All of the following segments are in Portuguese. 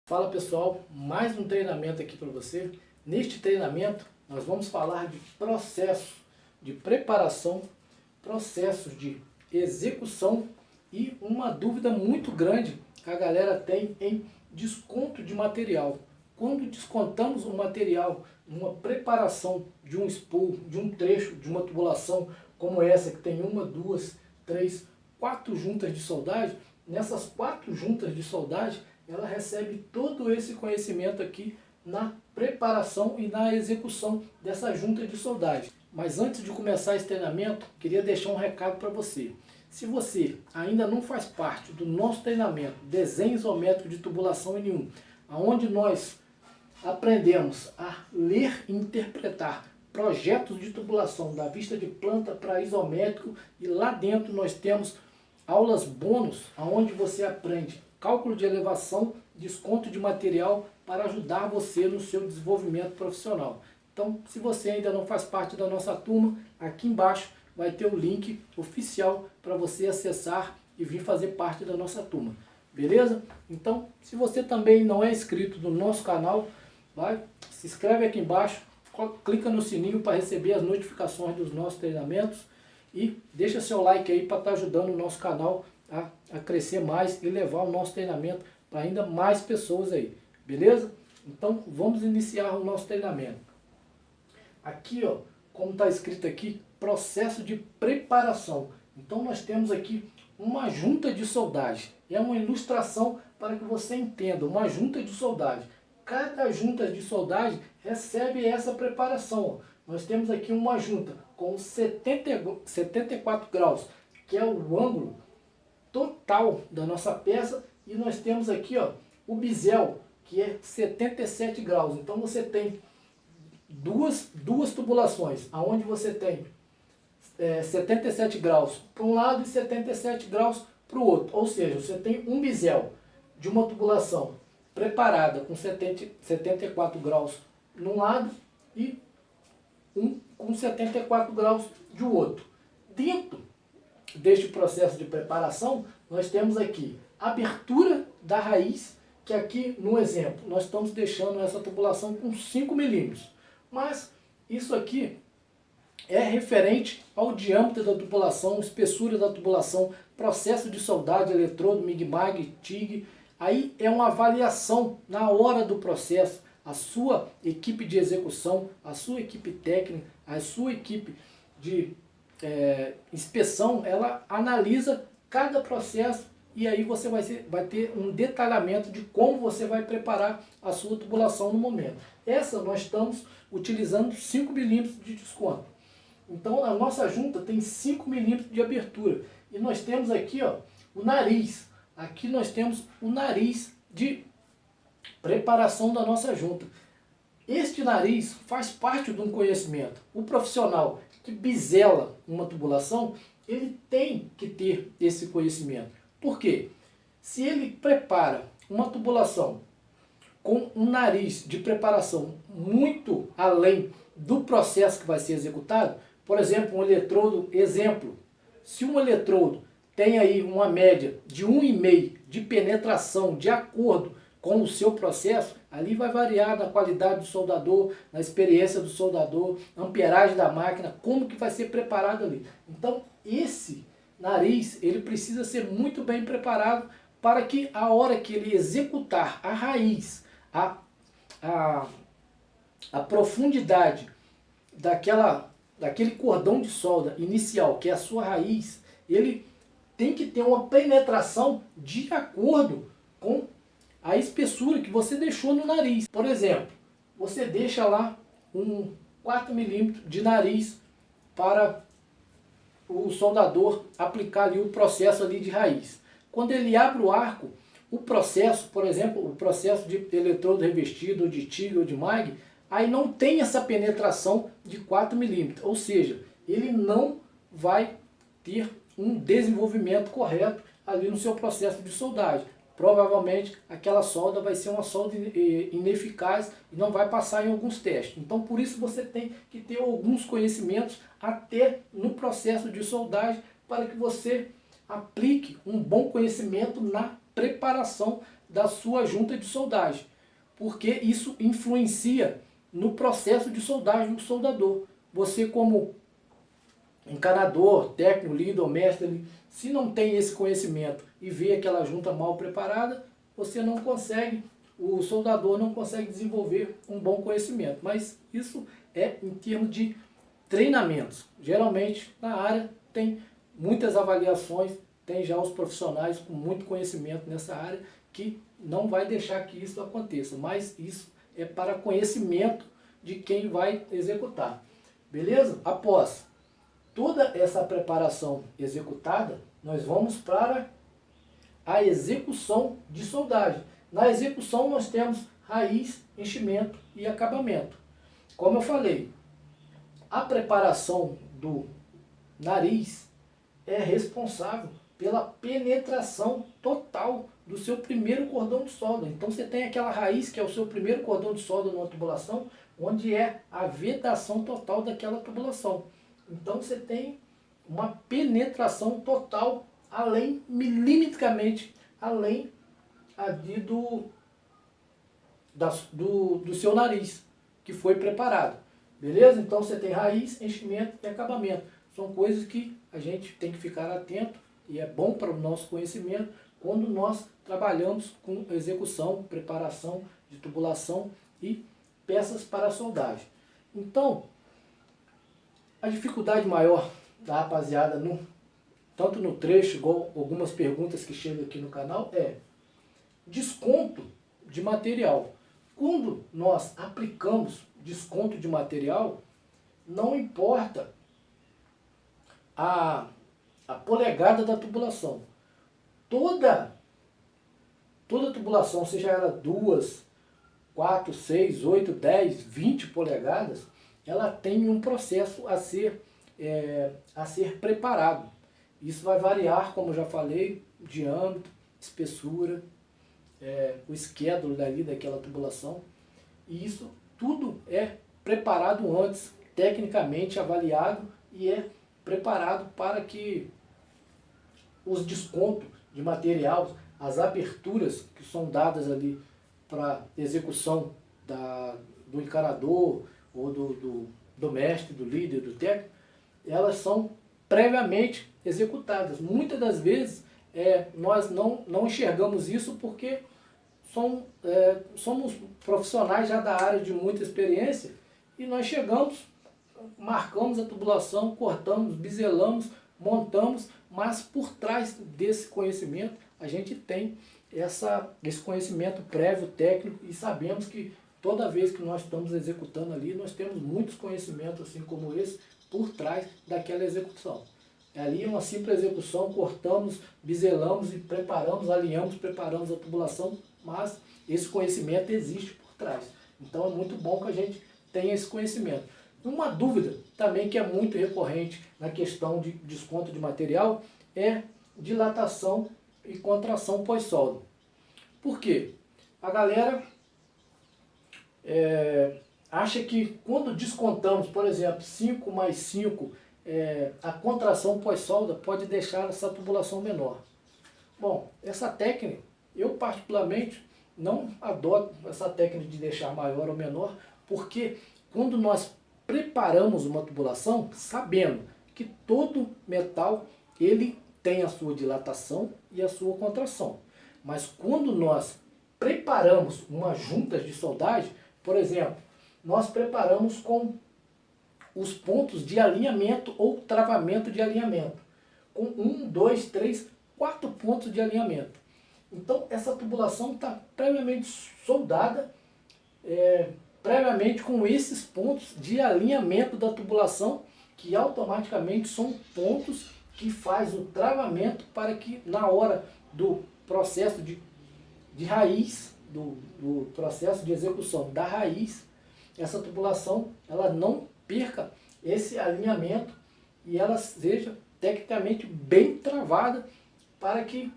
Fala pessoal, mais um treinamento aqui para você. Neste treinamento nós vamos falar de processos de preparação, processos de execução e uma dúvida muito grande que a galera tem em desconto de material. Quando descontamos o material numa preparação de um spool, de um trecho, de uma tubulação como essa que tem uma, duas, três, quatro juntas de soldagem, nessas quatro juntas de soldagem ela recebe todo esse conhecimento aqui na preparação e na execução dessa junta de soldagem. Mas antes de começar esse treinamento, queria deixar um recado para você. Se você ainda não faz parte do nosso treinamento Desenho Isométrico de Tubulação N1, onde nós aprendemos a ler e interpretar projetos de tubulação da vista de planta para isométrico, e lá dentro nós temos aulas bônus, onde você aprende cálculo de elevação, desconto de material para ajudar você no seu desenvolvimento profissional. Então, se você ainda não faz parte da nossa turma, aqui embaixo vai ter o link oficial para você acessar e vir fazer parte da nossa turma. Beleza? Então, se você também não é inscrito no nosso canal, se inscreve aqui embaixo, clica no sininho para receber as notificações dos nossos treinamentos e deixa seu like aí para estar ajudando o nosso canal a crescer mais e levar o nosso treinamento para ainda mais pessoas aí, beleza? Então vamos iniciar o nosso treinamento. Aqui, ó, como está escrito aqui, processo de preparação. Então nós temos aqui uma junta de soldagem. É uma ilustração para que você entenda, uma junta de soldagem. Cada junta de soldagem recebe essa preparação. Ó. Nós temos aqui uma junta com 74 graus, que é o ângulo total da nossa peça, e nós temos aqui, ó, o bisel, que é 77 graus. Então você tem duas tubulações, aonde você tem 77 graus para um lado e 77 graus para o outro. Ou seja, você tem um bisel de uma tubulação preparada com 74 graus num lado e um com 74 graus de outro. Dentro deste processo de preparação, nós temos aqui a abertura da raiz, que aqui no exemplo nós estamos deixando essa tubulação com 5 milímetros. Mas isso aqui é referente ao diâmetro da tubulação, espessura da tubulação, processo de soldagem, eletrodo, MIG-MAG, TIG. Aí é uma avaliação na hora do processo. A sua equipe de execução, a sua equipe técnica, a sua equipe de inspeção, ela analisa cada processo e aí você vai ter um detalhamento de como você vai preparar a sua tubulação no momento. Essa nós estamos utilizando 5 milímetros de desconto. Então a nossa junta tem 5 milímetros de abertura. E nós temos aqui, ó, o nariz. Aqui nós temos o nariz de preparação da nossa junta. Este nariz faz parte de um conhecimento. O profissional que bisela uma tubulação, ele tem que ter esse conhecimento. Por quê? Se ele prepara uma tubulação com um nariz de preparação muito além do processo que vai ser executado, por exemplo, um eletrodo, se um eletrodo tem aí uma média de 1,5 de penetração de acordo com o seu processo, ali vai variar na qualidade do soldador, na experiência do soldador, amperagem da máquina, como que vai ser preparado ali. Então esse nariz, ele precisa ser muito bem preparado para que a hora que ele executar a raiz, a profundidade daquele cordão de solda inicial, que é a sua raiz, ele tem que ter uma penetração de acordo com a espessura que você deixou no nariz. Por exemplo, você deixa lá um 4 milímetros de nariz para o soldador aplicar ali o processo ali de raiz. Quando ele abre o arco, o processo, por exemplo, o processo de eletrodo revestido, ou de TIG ou de MAG, aí não tem essa penetração de 4 milímetros. Ou seja, ele não vai ter um desenvolvimento correto ali no seu processo de soldagem. Provavelmente aquela solda vai ser uma solda ineficaz e não vai passar em alguns testes. Então por isso você tem que ter alguns conhecimentos até no processo de soldagem para que você aplique um bom conhecimento na preparação da sua junta de soldagem, porque isso influencia no processo de soldagem do soldador. Você, como encanador, técnico, líder ou mestre, se não tem esse conhecimento e vê aquela junta mal preparada, você não consegue, o soldador não consegue desenvolver um bom conhecimento. Mas isso é em termos de treinamentos. Geralmente na área tem muitas avaliações, tem já os profissionais com muito conhecimento nessa área que não vai deixar que isso aconteça, mas isso é para conhecimento de quem vai executar. Beleza? Após toda essa preparação executada, nós vamos para a execução de soldagem. Na execução nós temos raiz, enchimento e acabamento. Como eu falei, a preparação do nariz é responsável pela penetração total do seu primeiro cordão de solda. Então você tem aquela raiz que é o seu primeiro cordão de solda numa tubulação, onde é a vedação total daquela tubulação. Então você tem uma penetração total, além, milimetricamente, além ali do seu nariz, que foi preparado. Beleza? Então você tem raiz, enchimento e acabamento. São coisas que a gente tem que ficar atento e é bom para o nosso conhecimento quando nós trabalhamos com execução, preparação de tubulação e peças para soldagem. Então, a dificuldade maior da rapaziada, tanto no trecho, igual algumas perguntas que chegam aqui no canal, é desconto de material. Quando nós aplicamos desconto de material, não importa a polegada da tubulação. Toda tubulação, seja ela 2, 4, 6, 8, 10, 20 polegadas, ela tem um processo a ser preparado. Isso vai variar, como eu já falei, diâmetro, espessura, o esquédulo daquela tubulação. E isso tudo é preparado antes, tecnicamente avaliado, e é preparado para que os descontos de material, as aberturas que são dadas ali para execução do encanador ou do mestre, do líder, do técnico, elas são previamente executadas. Muitas das vezes nós não enxergamos isso porque somos profissionais já da área de muita experiência e nós chegamos, marcamos a tubulação, cortamos, biselamos, montamos, mas por trás desse conhecimento a gente tem esse conhecimento prévio, técnico, e sabemos que toda vez que nós estamos executando ali, nós temos muitos conhecimentos assim como esse por trás daquela execução. Ali é uma simples execução, cortamos, biselamos e preparamos, alinhamos, preparamos a tubulação, mas esse conhecimento existe por trás. Então é muito bom que a gente tenha esse conhecimento. Uma dúvida também que é muito recorrente na questão de desconto de material é dilatação e contração pós-solda. Por quê? A galera acha que quando descontamos, por exemplo, 5 mais 5, a contração pós-solda pode deixar essa tubulação menor. Bom, essa técnica, eu particularmente não adoto essa técnica de deixar maior ou menor, porque quando nós preparamos uma tubulação, sabendo que todo metal ele tem a sua dilatação e a sua contração. Mas quando nós preparamos uma junta de soldagem, por exemplo, nós preparamos com os pontos de alinhamento ou travamento de alinhamento, com 1, 2, 3, 4 pontos de alinhamento. Então essa tubulação está previamente soldada, previamente com esses pontos de alinhamento da tubulação, que automaticamente são pontos que faz o travamento para que na hora do processo de raiz, do processo de execução da raiz, essa tubulação ela não perca esse alinhamento e ela seja tecnicamente bem travada para que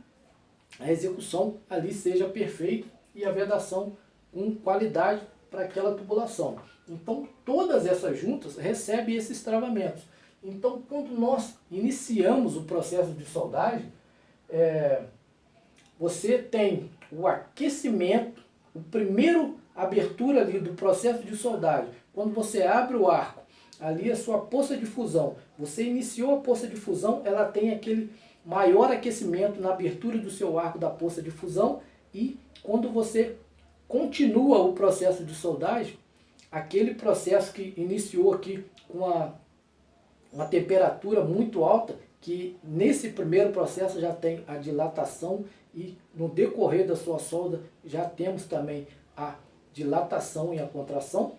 a execução ali seja perfeita e a vedação com qualidade para aquela tubulação. Então todas essas juntas recebem esses travamentos. Então quando nós iniciamos o processo de soldagem, você tem o aquecimento, o primeiro abertura ali do processo de soldagem, quando você abre o arco, ali a sua poça de fusão, você iniciou a poça de fusão, ela tem aquele maior aquecimento na abertura do seu arco da poça de fusão, e quando você continua o processo de soldagem, aquele processo que iniciou aqui com uma temperatura muito alta, que nesse primeiro processo já tem a dilatação, e no decorrer da sua solda já temos também a dilatação e a contração,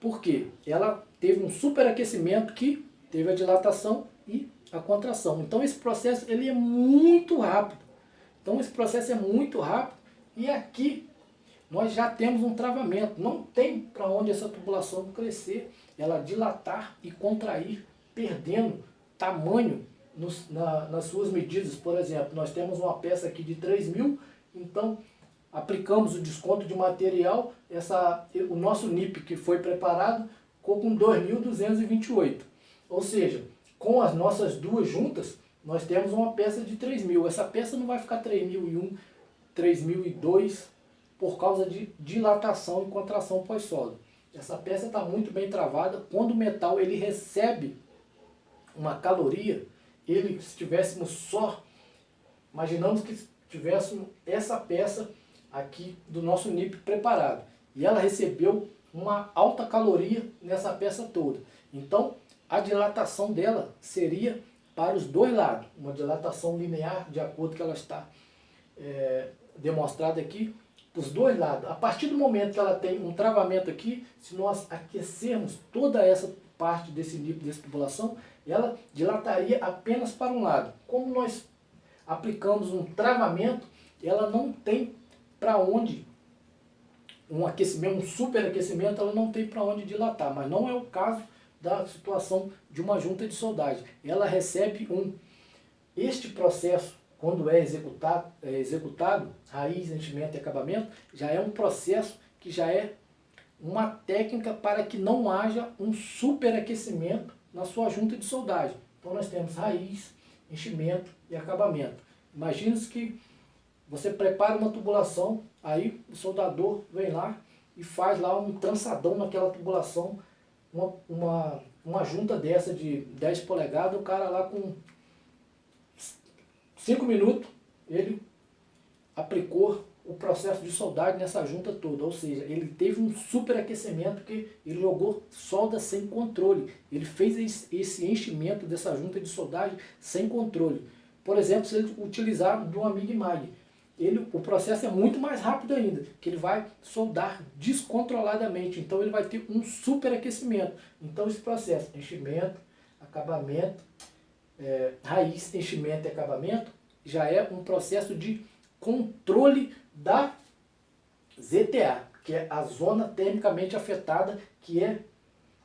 porque ela teve um superaquecimento que teve a dilatação e a contração. Então esse processo ele é muito rápido. Então esse processo é muito rápido, e aqui nós já temos um travamento. Não tem para onde essa tubulação crescer, ela dilatar e contrair, perdendo tamanho nas suas medidas. Por exemplo, nós temos uma peça aqui de 3.000, então aplicamos o desconto de material, o nosso NIP que foi preparado ficou com 2.228. Ou seja, com as nossas duas juntas, nós temos uma peça de 3.000. Essa peça não vai ficar 3.001, 3.002 por causa de dilatação e contração pós-solda. Essa peça está muito bem travada. Quando o metal ele recebe uma caloria, se tivéssemos só, imaginamos que tivéssemos essa peça aqui do nosso NIP preparado, e ela recebeu uma alta caloria nessa peça toda. Então a dilatação dela seria para os dois lados, uma dilatação linear, de acordo com que ela está demonstrada aqui, os dois lados. A partir do momento que ela tem um travamento aqui, se nós aquecermos toda essa parte desse NIP, dessa tubulação, ela dilataria apenas para um lado. Como nós aplicamos um travamento, ela não tem para onde, um aquecimento, um superaquecimento, ela não tem para onde dilatar, mas não é o caso da situação de uma junta de soldagem. Ela recebe este processo, quando é executado, raiz, enchimento e acabamento, já é um processo que já é uma técnica para que não haja um superaquecimento na sua junta de soldagem. Então nós temos raiz, enchimento e acabamento. Imagine-se que você prepara uma tubulação, aí o soldador vem lá e faz lá um trançadão naquela tubulação, uma junta dessa de 10 polegadas, o cara lá com 5 minutos, ele aplicou o processo de soldagem nessa junta toda, ou seja, ele teve um superaquecimento porque ele jogou solda sem controle, ele fez esse enchimento dessa junta de soldagem sem controle. Por exemplo, se ele utilizar do Amig Mag, o processo é muito mais rápido ainda, que ele vai soldar descontroladamente, então ele vai ter um superaquecimento. Então esse processo, enchimento, acabamento, raiz, enchimento e acabamento, já é um processo de controle da ZTA, que é a zona termicamente afetada, que é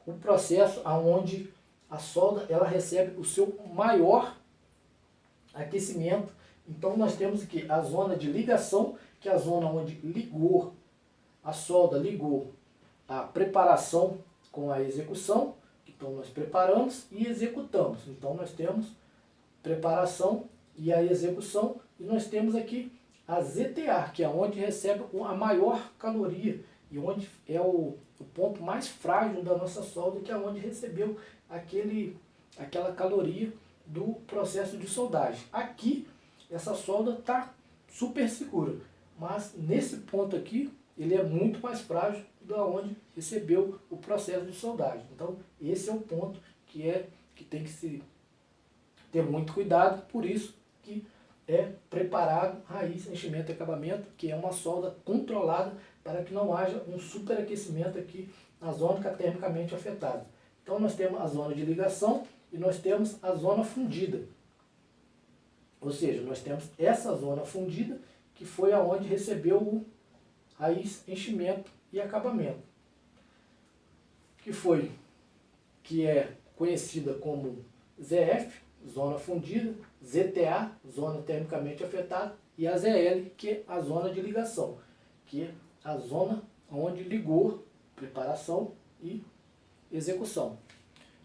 o processo onde a solda ela recebe o seu maior aquecimento. Então nós temos aqui a zona de ligação, que é a zona onde ligou a solda, ligou a preparação com a execução. Então nós preparamos e executamos. Então nós temos preparação e a execução, e nós temos aqui a ZTA, que é onde recebe a maior caloria e onde é o ponto mais frágil da nossa solda, que é onde recebeu aquela caloria do processo de soldagem. Aqui essa solda está super segura, mas nesse ponto aqui ele é muito mais frágil da onde recebeu o processo de soldagem. Então esse é o ponto que tem que se ter muito cuidado, por isso que é preparado raiz, enchimento e acabamento, que é uma solda controlada para que não haja um superaquecimento aqui na zona que é termicamente afetada. Então nós temos a zona de ligação e nós temos a zona fundida. Ou seja, nós temos essa zona fundida que foi aonde recebeu o raiz, enchimento e acabamento. Que é conhecida como ZF, zona fundida, ZTA, zona termicamente afetada, e a ZL, que é a zona de ligação, que é a zona onde ligou preparação e execução.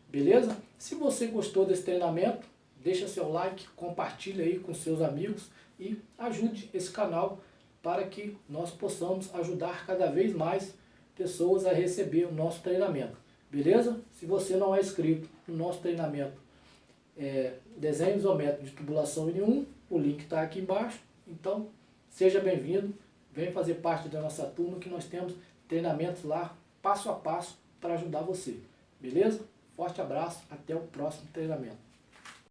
Beleza? Se você gostou desse treinamento, deixa seu like, compartilha aí com seus amigos e ajude esse canal para que nós possamos ajudar cada vez mais pessoas a receber o nosso treinamento. Beleza? Se você não é inscrito no nosso treinamento Desenho Isométrico de Tubulação N1, o link está aqui embaixo. Então, seja bem-vindo, venha fazer parte da nossa turma que nós temos treinamentos lá, passo a passo, para ajudar você. Beleza? Forte abraço, até o próximo treinamento.